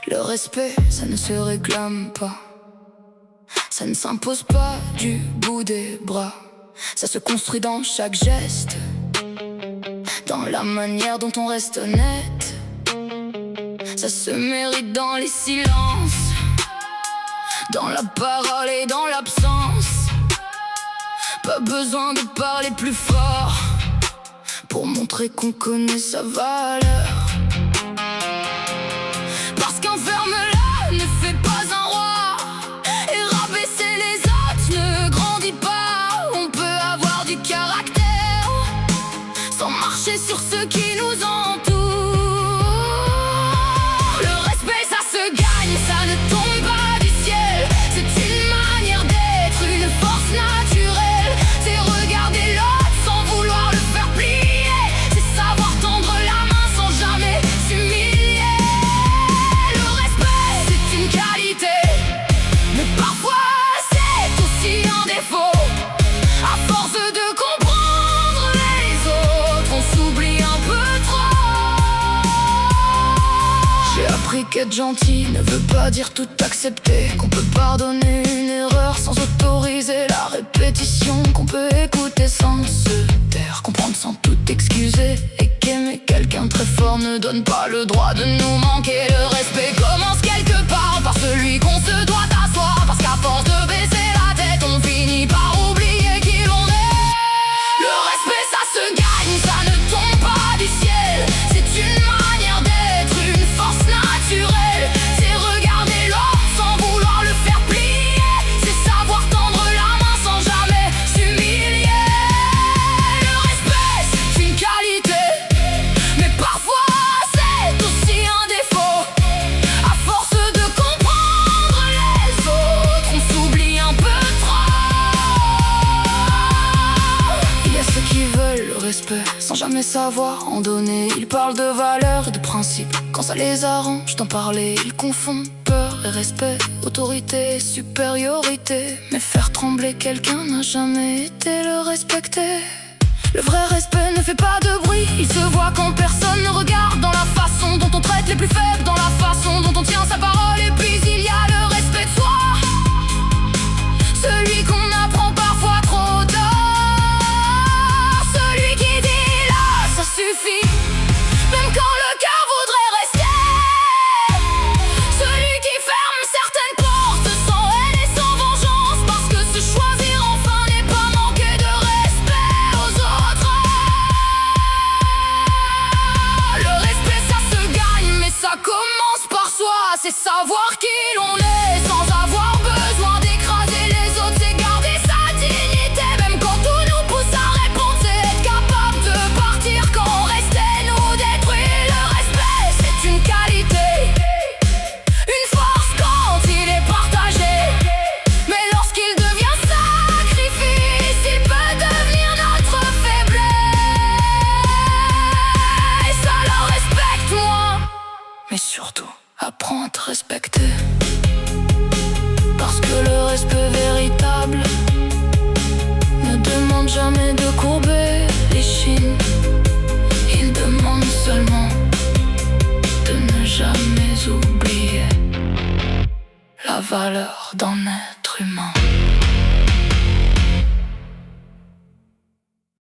Le respect, ça ne se réclame pas, ça ne s'impose pas du bout des bras. Ça se construit dans chaque geste, dans la manière dont on reste honnête. Ça se mérite dans les silences, dans la parole et dans l'absence. Pas besoin de parler plus fort pour montrer qu'on connaît sa valeur. Parce qu'un ferme-la ne fait pas un roi, et rabaisser les autres ne grandit pas. On peut avoir du caractère sans marcher sur ceux qui nous entourent. Le respect, ça se gagne, ça ne tombe pas du ciel. C'est une manière d'être, une force naturelle. C'est regarder l'autre sans vouloir le faire plier. C'est savoir tendre la main sans jamais s'humilier. Le respect, c'est une qualité, mais parfois c'est aussi un défaut. À force de comprendre les autres, on s'oublie un peu trop. J'ai appris qu'être gentil ne veut pas dire tout accepter, qu'on peut pardonner une erreur sans autoriser la répétition, qu'on peut écouter sans se taire, comprendre sans tout excuser, et qu'aimer quelqu'un très fort ne donne pas le droit de nous manquer. Le respect commence quelque part par celui qu'on se doit à soi, parce qu'à force de baisser la tête, on finit par oublier qui l'on est. Le respect, ça se gagne, ça ne tombe pas du ciel. C'est une manière d'être, une force naturelle. C'est regarder l'autre sans vouloir le faire plier. C'est savoir tendre la main sans jamais s'humilier. Le respect, c'est une qualité, mais parfois c'est aussi un défaut. À force de comprendre les autres, on s'oublie un peu trop. Il y a ceux qui veulent le respect sans jamais savoir en donner. Ils parlent de valeurs et de principes quand ça les arrange d'en parler. Ils confondent peur et respect, autorité et supériorité. Mais faire trembler quelqu'un n'a jamais été le respecter. Le vrai respect ne fait pas de bruit, il se voit quand personne ne regarde. Dans la façon dont on traite les plus faibles, dans la façon dont on tient sa parole. Et puis il y a le respect de soi, celui qu'on apprend parfois trop tard. Celui qui dit là, ça suffit, même quand le cœur voudrait rester. Celui qui ferme certaines portes sans haine et sans vengeance, parce que se choisir enfin n'est pas manquer de respect aux autres. Le respect, ça se gagne, mais ça commence par soi. C'est savoir qui l'on est sans avoir besoin d'écraser les autres. C'est garder sa dignité même quand tout nous pousse à répondre. C'est être capable de partir quand on restait nous détruit. Le respect, c'est une qualité, une force quand il est partagé. Mais lorsqu'il devient sacrifice, il peut devenir notre faiblesse. Alors respecte-moi, mais surtout apprends à te respecter. Parce que le respect véritable ne demande jamais de courber les chines. Il demande seulement de ne jamais oublier la valeur d'un être humain.